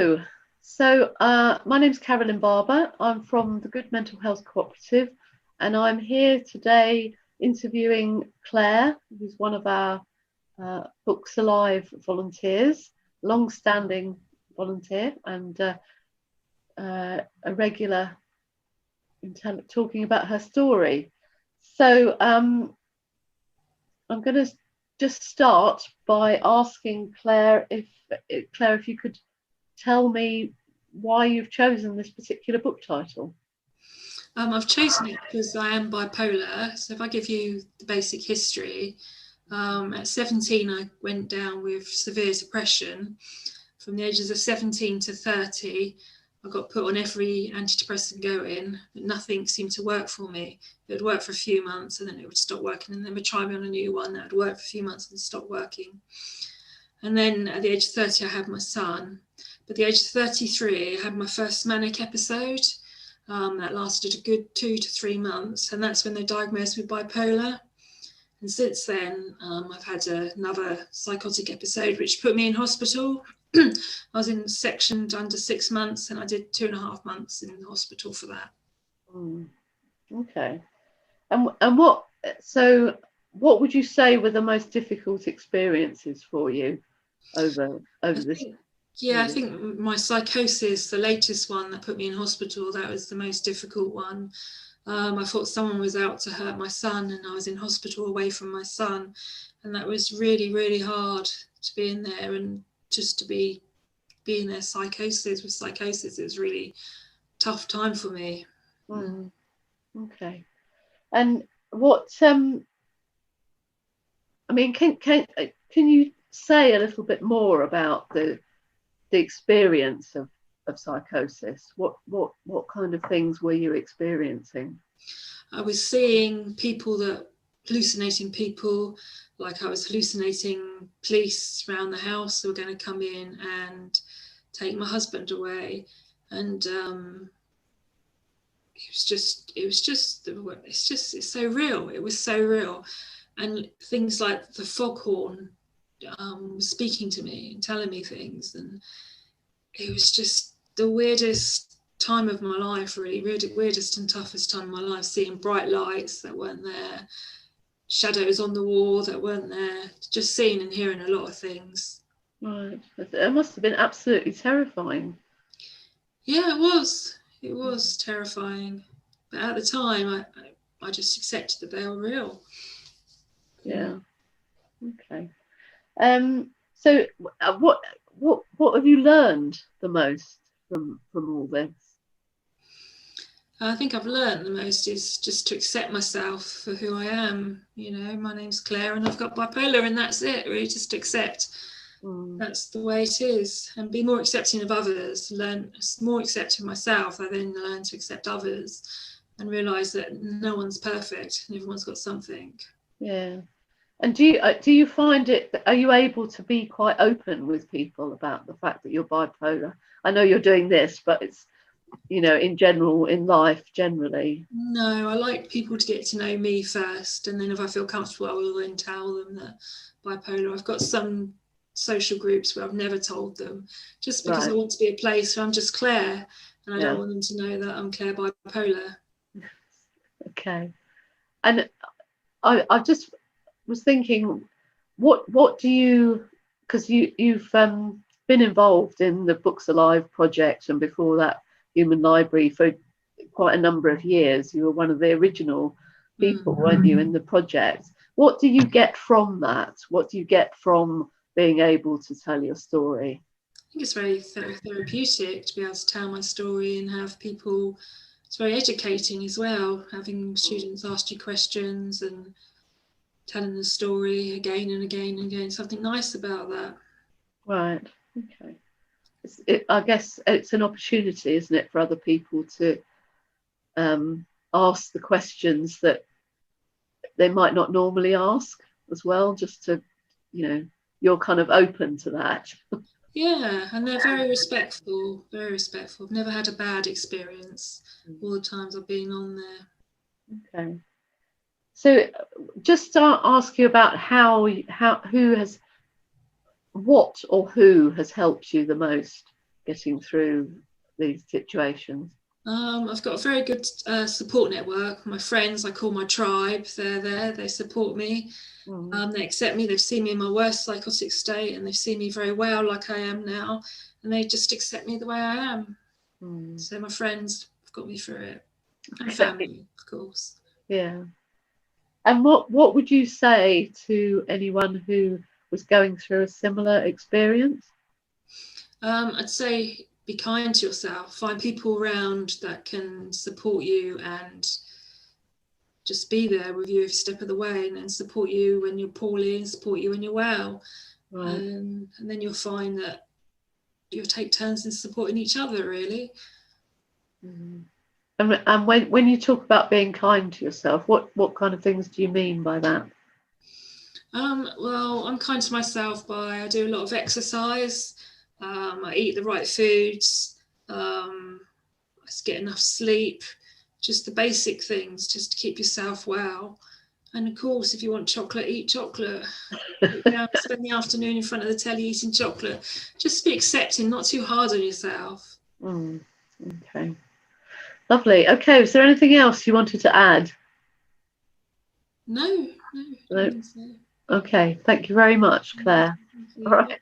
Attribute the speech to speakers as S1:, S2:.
S1: Hello. My name's Carolyn Barber. I'm from the Good Mental Health Cooperative, and I'm here today interviewing Claire, who's one of our Books Alive volunteers, long-standing volunteer, and a regular in talking about her story. So I'm going to just start by asking Claire if you could tell me why you've chosen this particular book title.
S2: I've chosen it because I am bipolar. So if I give you the basic history, at 17 I went down with severe depression. From the ages of 17 to 30, I got put on every antidepressant going, but nothing seemed to work for me. It would work for a few months and then it would stop working, and then would try me on a new one that would work for a few months and stop working. And then at the age of 30, I had my son. But at the age of 33, I had my first manic episode. That lasted a good 2 to 3 months. And that's when they diagnosed me with bipolar. And since then, I've had another psychotic episode, which put me in hospital. I was sectioned under 6 months, and I did 2.5 months in hospital for that.
S1: Okay. And what would you say were the most difficult experiences for you over this?
S2: I think my psychosis, the latest one that put me in hospital, that was the most difficult one. I thought someone was out to hurt my son, and I was in hospital away from my son, and that was really, really hard to be in there, and just to be in there. Psychosis it was really tough time for me.
S1: Okay. And what I mean, can you say a little bit more about the experience of psychosis? What kind of things were you experiencing?
S2: I was seeing hallucinating people, like I was hallucinating police around the house who were going to come in and take my husband away, and it's so real. It was so real. And things like the foghorn was speaking to me and telling me things, and it was just the weirdest time of my life, really, weirdest and toughest time of my life, seeing bright lights that weren't there, shadows on the wall that weren't there, just seeing and hearing a lot of things.
S1: Right. It must have been absolutely terrifying.
S2: Yeah, it was terrifying, but at the time I just accepted that they were real.
S1: Yeah. Okay. So what have you learned the most from all this?
S2: I think I've learned the most is just to accept myself for who I am. You know, my name's Claire and I've got bipolar, and that's it, really, just accept. That's the way it is, and be more accepting of others, learn more accepting myself. I then learn to accept others and realise that no one's perfect and everyone's got something.
S1: Yeah. And do you find it, are you able to be quite open with people about the fact that you're bipolar? I know you're doing this, but it's, in general, in life generally.
S2: No, I like people to get to know me first, and then if I feel comfortable, I will then tell them that bipolar. I've got some social groups where I've never told them, just because I want to be a place where I'm just Claire, and I don't want them to know that I'm Claire bipolar.
S1: Okay. And I just was thinking, what do you, because you've been involved in the Books Alive project, and before that Human Library, for quite a number of years. You were one of the original people, weren't you, in the project? What do you get from that? What do you get from being able to tell your story?
S2: I think it's very therapeutic to be able to tell my story and have people. It's very educating as well, having students ask you questions and telling the story again and again and again. Something nice about that.
S1: Right. Okay. I guess it's an opportunity, isn't it, for other people to ask the questions that they might not normally ask as well, just to, you're kind of open to that.
S2: Yeah, and they're very respectful, very respectful. I've never had a bad experience all the times I've been on there.
S1: Okay. So just ask you about who has helped you the most getting through these situations?
S2: I've got a very good support network. My friends, I call my tribe, they're there, they support me. They accept me, they've seen me in my worst psychotic state, and they've seen me very well like I am now, and they just accept me the way I am. So my friends have got me through it, and family, of course.
S1: Yeah. And what would you say to anyone who was going through a similar experience?
S2: I'd say be kind to yourself. Find people around that can support you and just be there with you every step of the way, and support you when you're poorly and support you when you're well. Right. And then you'll find that you'll take turns in supporting each other, really.
S1: And when you talk about being kind to yourself, what kind of things do you mean by that?
S2: Well, I'm kind to myself by I do a lot of exercise. I eat the right foods. I get enough sleep. Just the basic things, just to keep yourself well. And of course, if you want chocolate, eat chocolate. Spend the afternoon in front of the telly eating chocolate. Just be accepting, not too hard on yourself.
S1: Okay. Lovely. Okay, is there anything else you wanted to add?
S2: No.
S1: Okay, thank you very much, Claire. All right.